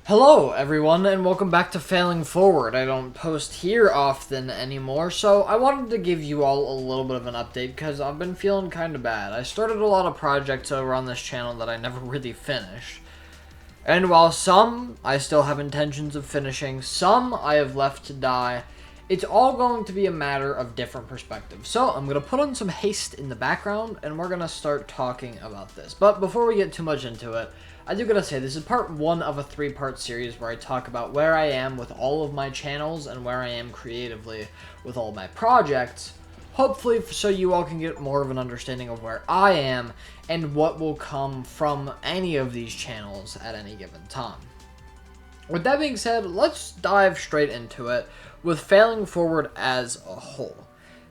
Hello everyone and welcome back to Failing Forward. I don't post here often anymore, so I wanted to give you all a little bit of an update because I've been feeling kind of bad. I started a lot of projects over on this channel that I never really finished. And while some I still have intentions of finishing, some I have left to die, it's all going to be a matter of different perspectives. So I'm going to put on some haste in the background and we're going to start talking about this. But before we get too much into it, I do gotta say, this is part one of a three-part series where I talk about where I am with all of my channels and where I am creatively with all of my projects, hopefully so you all can get more of an understanding of where I am and what will come from any of these channels at any given time. With that being said, let's dive straight into it with Failing Forward as a whole.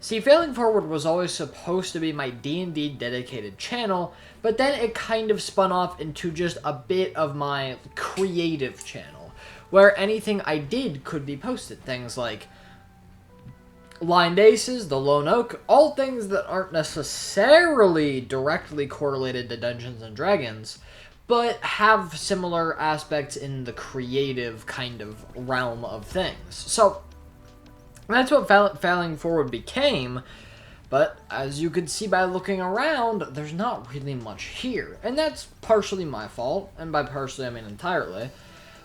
See, Failing Forward was always supposed to be my D&D dedicated channel, but then it kind of spun off into just a bit of my creative channel, where anything I did could be posted. Things like Blind Aces, The Lone Oak, all things that aren't necessarily directly correlated to Dungeons & Dragons, but have similar aspects in the creative kind of realm of things. So that's what Failing Forward became, but as you can see by looking around, there's not really much here. And that's partially my fault, and by partially I mean entirely.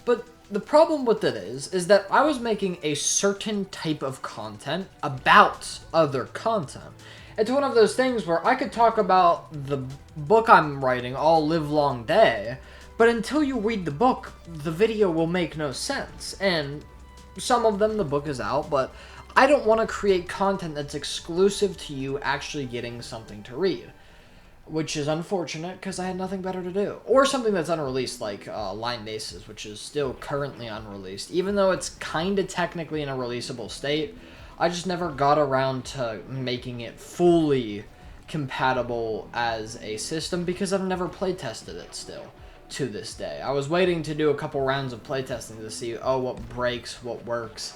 But the problem with it is that I was making a certain type of content about other content. It's one of those things where I could talk about the book I'm writing all livelong day, but until you read the book, the video will make no sense. And some of them, the book is out, but I don't want to create content that's exclusive to you actually getting something to read, which is unfortunate because I had nothing better to do. Or something that's unreleased, like Blind Aces, which is still currently unreleased. Even though it's kind of technically in a releasable state, I just never got around to making it fully compatible as a system because I've never playtested it still to this day. I was waiting to do a couple rounds of playtesting to see, what breaks, what works.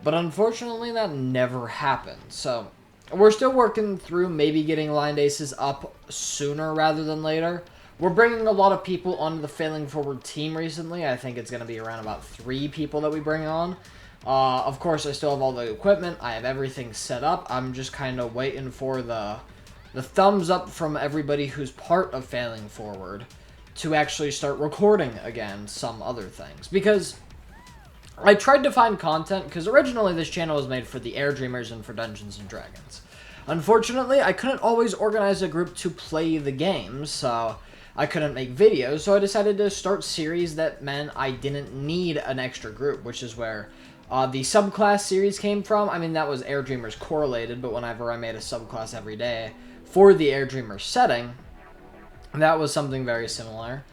But unfortunately, that never happened. So we're still working through maybe getting Blind Aces up sooner rather than later. We're bringing a lot of people onto the Failing Forward team recently. I think it's going to be around about 3 people that we bring on. Of course, I still have all the equipment. I have everything set up. I'm just kind of waiting for the thumbs up from everybody who's part of Failing Forward to actually start recording again some other things. Because I tried to find content, because originally this channel was made for the Air Dreamers and for Dungeons & Dragons. Unfortunately, I couldn't always organize a group to play the games, so I couldn't make videos, so I decided to start series that meant I didn't need an extra group, which is where the subclass series came from. I mean, that was Air Dreamers correlated, but whenever I made a subclass every day for the Air Dreamers setting, that was something very similar.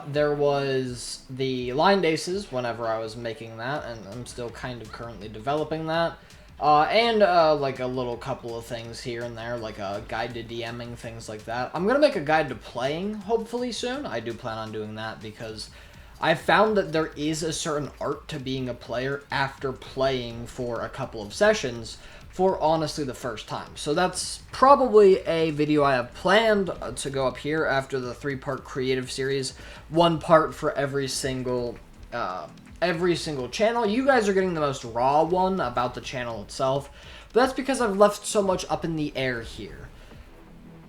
There was the Blind Aces whenever I was making that, and I'm still kind of currently developing that. And like a little couple of things here and there, like a guide to DMing, things like that. I'm gonna make a guide to playing, hopefully soon. I do plan on doing that because I found that there is a certain art to being a player after playing for a couple of sessions for honestly the first time. So that's probably a video I have planned to go up here after the 3-part creative series. 1 part for every single channel. You guys are getting the most raw one about the channel itself, but that's because I've left so much up in the air here.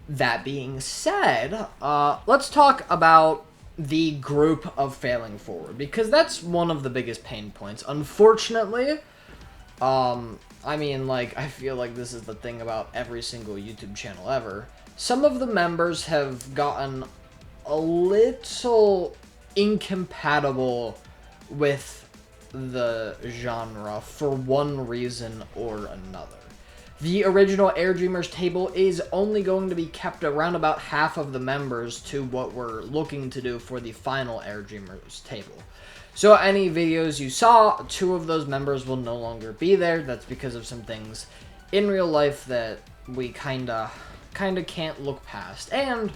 That being said, let's talk about the group of Failing Forward, because that's one of the biggest pain points. Unfortunately, I mean, like, I feel like this is the thing about every single YouTube channel ever. Some of the members have gotten a little incompatible with the genre for one reason or another. The original Air Dreamers table is only going to be kept around about half of the members to what we're looking to do for the final Air Dreamers table. So any videos you saw, 2 of those members will no longer be there. That's because of some things in real life that we kinda can't look past, and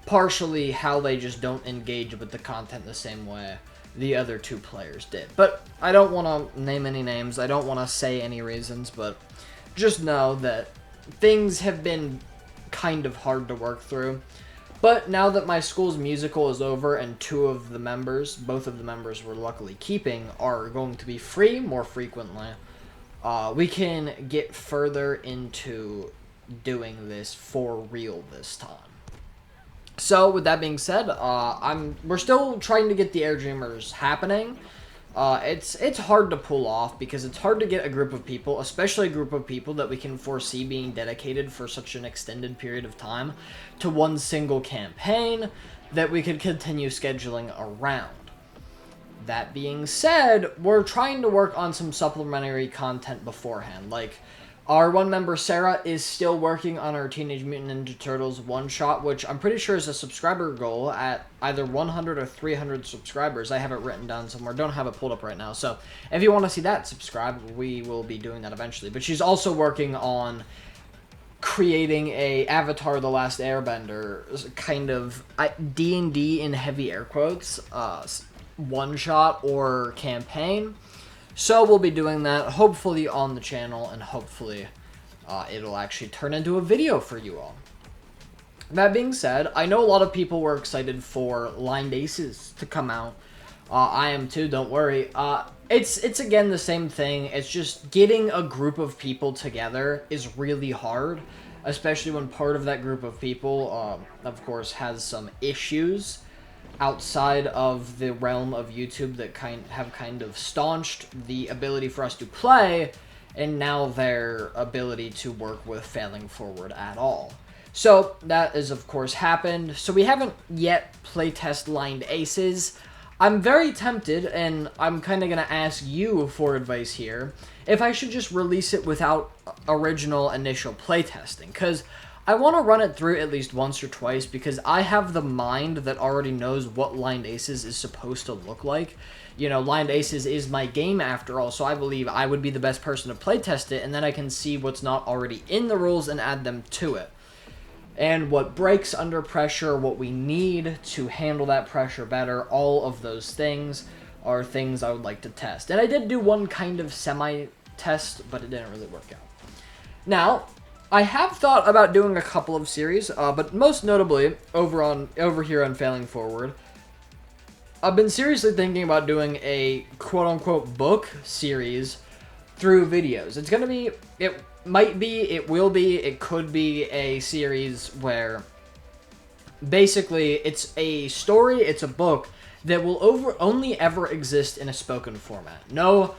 partially how they just don't engage with the content the same way the other 2 players did. But I don't want to name any names. I don't want to say any reasons, but just know that things have been kind of hard to work through. But now that my school's musical is over and both of the members we're luckily keeping, are going to be free more frequently, we can get further into doing this for real this time. So with that being said, we're still trying to get the Air Dreamers happening. It's hard to pull off because it's hard to get a group of people, especially a group of people that we can foresee being dedicated for such an extended period of time to one single campaign that we could continue scheduling around. That being said, we're trying to work on some supplementary content beforehand. Like, our one member, Sarah, is still working on our Teenage Mutant Ninja Turtles one-shot, which I'm pretty sure is a subscriber goal at either 100 or 300 subscribers. I have it written down somewhere. Don't have it pulled up right now. So if you want to see that, subscribe. We will be doing that eventually. But she's also working on creating a Avatar The Last Airbender kind of D&D in heavy air quotes one-shot or campaign. So we'll be doing that, hopefully on the channel, and hopefully it'll actually turn into a video for you all. That being said, I know a lot of people were excited for Lined Aces to come out. I am too, don't worry. It's again the same thing. It's just getting a group of people together is really hard, especially when part of that group of people, of course, has some issues outside of the realm of YouTube that have kind of staunched the ability for us to play, and now their ability to work with Failing Forward at all. So that has of course happened. So we haven't yet playtest Lined Aces. I'm very tempted, and I'm kind of going to ask you for advice here, if I should just release it without original initial playtesting, because I want to run it through at least once or twice because I have the mind that already knows what Lined Aces is supposed to look like. You know, Lined Aces is my game after all, so I believe I would be the best person to playtest it, and then I can see what's not already in the rules and add them to it. And what breaks under pressure, what we need to handle that pressure better, all of those things are things I would like to test. And I did do one kind of semi-test, but it didn't really work out. Now, I have thought about doing a couple of series, but most notably, over here on Failing Forward, I've been seriously thinking about doing a quote-unquote book series through videos. It's gonna be, it might be, it will be, it could be a series where basically it's a story, it's a book that will only ever exist in a spoken format. No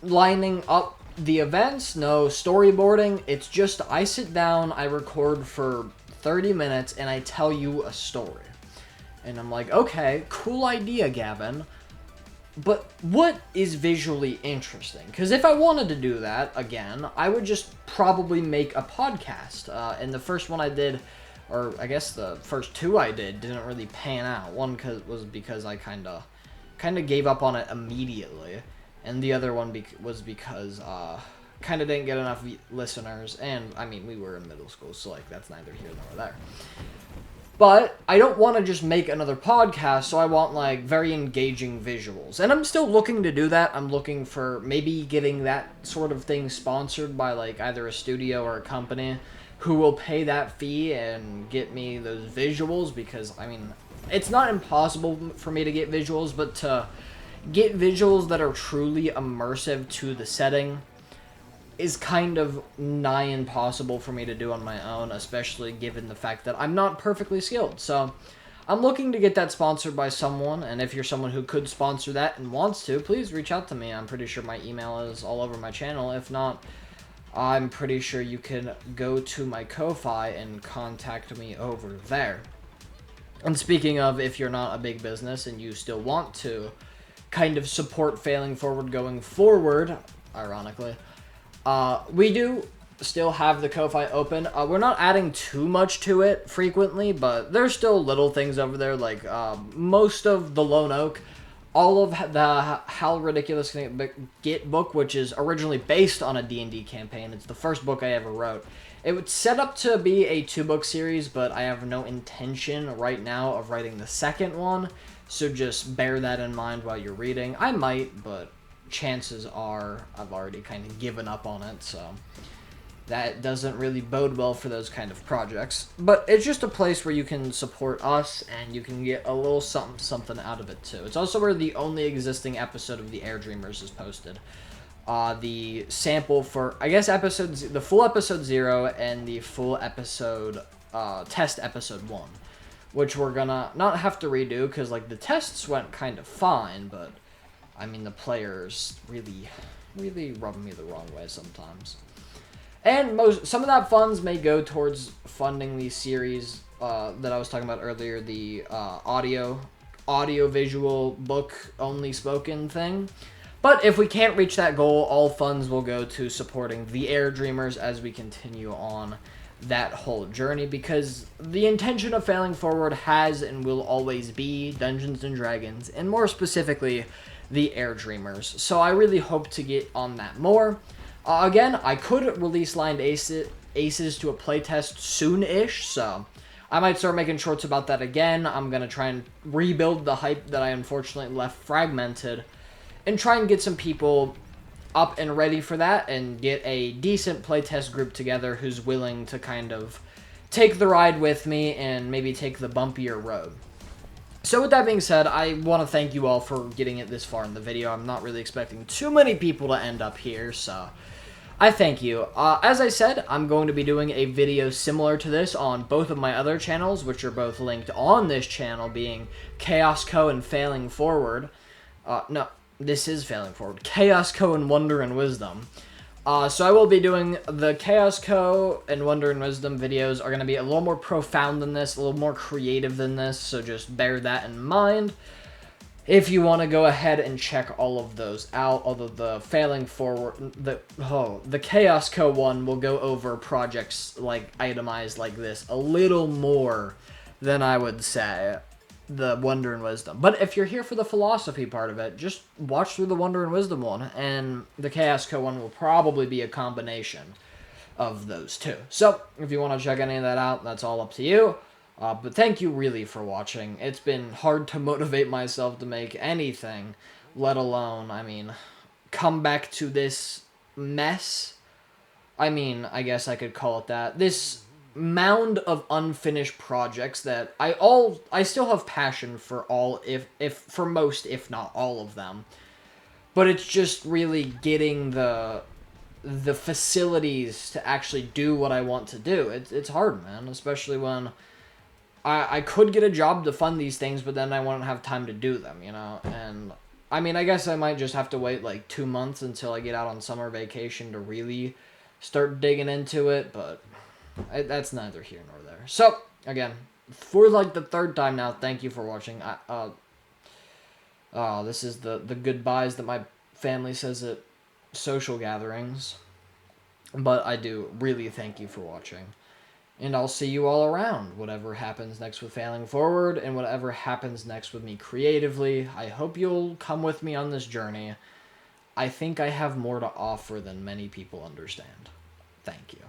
lining up the events, no storyboarding. It's just I sit down, I record for 30 minutes, and I tell you a story. And I'm like, okay, cool idea, Gavin. But what is visually interesting? Because if I wanted to do that, again, I would just probably make a podcast. And the first one I did, or I guess the first two I did, didn't really pan out. One was because I kind of gave up on it immediately. And the other one was because kind of didn't get enough listeners. And, I mean, we were in middle school, so, like, that's neither here nor there. But I don't want to just make another podcast, so I want, like, very engaging visuals. And I'm still looking to do that. I'm looking for maybe getting that sort of thing sponsored by, like, either a studio or a company who will pay that fee and get me those visuals. Because, I mean, it's not impossible for me to get visuals, but to get visuals that are truly immersive to the setting is kind of nigh impossible for me to do on my own, especially given the fact that I'm not perfectly skilled. So I'm looking to get that sponsored by someone, and if you're someone who could sponsor that and wants to, please reach out to me. I'm pretty sure my email is all over my channel. If not, I'm pretty sure you can go to my Ko-Fi and contact me over there. And speaking of, if you're not a big business and you still want to kind of support Failing Forward going forward, ironically, we do still have the Ko-Fi open. We're not adding too much to it frequently, but there's still little things over there, like most of the Lone Oak, all of the How Ridiculous Can It Get book, which is originally based on a D&D campaign. It's the first book I ever wrote. It was set up to be a 2-book series, but I have no intention right now of writing the second one, so just bear that in mind while you're reading. I might, but chances are I've already kind of given up on it, so that doesn't really bode well for those kind of projects. But it's just a place where you can support us and you can get a little something out of it too. It's also where the only existing episode of the Air Dreamers is posted. The sample for, I guess, the full episode 0 and the full episode, test episode 1. Which we're gonna not have to redo, because, like, the tests went kind of fine, but, I mean, the players really, really rub me the wrong way sometimes. And some of that funds may go towards funding the series that I was talking about earlier, the audio-visual, book-only spoken thing. But if we can't reach that goal, all funds will go to supporting the Air Dreamers as we continue on that whole journey, because the intention of Failing Forward has and will always be Dungeons and Dragons, and more specifically, the Air Dreamers. So I really hope to get on that more. Again, I could release Lined Aces to a playtest soon-ish, so I might start making shorts about that again. I'm going to try and rebuild the hype that I unfortunately left fragmented, and try and get some people up and ready for that, and get a decent playtest group together who's willing to kind of take the ride with me and maybe take the bumpier road. So with that being said, I want to thank you all for getting it this far in the video. I'm not really expecting too many people to end up here, so I thank you. As I said, I'm going to be doing a video similar to this on both of my other channels, which are both linked on this channel, being Chaos Co. and Failing Forward. No. This is Failing Forward. Chaos Co. and Wonder and Wisdom. So I will be doing the Chaos Co. and Wonder and Wisdom videos are going to be a little more profound than this, a little more creative than this, so just bear that in mind. If you want to go ahead and check all of those out, although the Failing Forward, the Chaos Co. one will go over projects like itemized like this a little more than I would say the Wonder and Wisdom. But if you're here for the philosophy part of it, just watch through the Wonder and Wisdom one, and the Chaos Co. one will probably be a combination of those two. So, if you want to check any of that out, that's all up to you. But thank you really for watching. It's been hard to motivate myself to make anything, let alone, I mean, come back to this mess. I mean, I guess I could call it that. This mound of unfinished projects that I still have passion for all, if for most, if not all of them. But it's just really getting the facilities to actually do what I want to do. It's hard, man, especially when I could get a job to fund these things, but then I won't have time to do them, you know? And, I mean, I guess I might just have to wait, like, 2 months until I get out on summer vacation to really start digging into it, but that's neither here nor there. So, again, for, like, the third time now, thank you for watching. This is the goodbyes that my family says at social gatherings. But I do really thank you for watching. And I'll see you all around, whatever happens next with Failing Forward, and whatever happens next with me creatively. I hope you'll come with me on this journey. I think I have more to offer than many people understand. Thank you.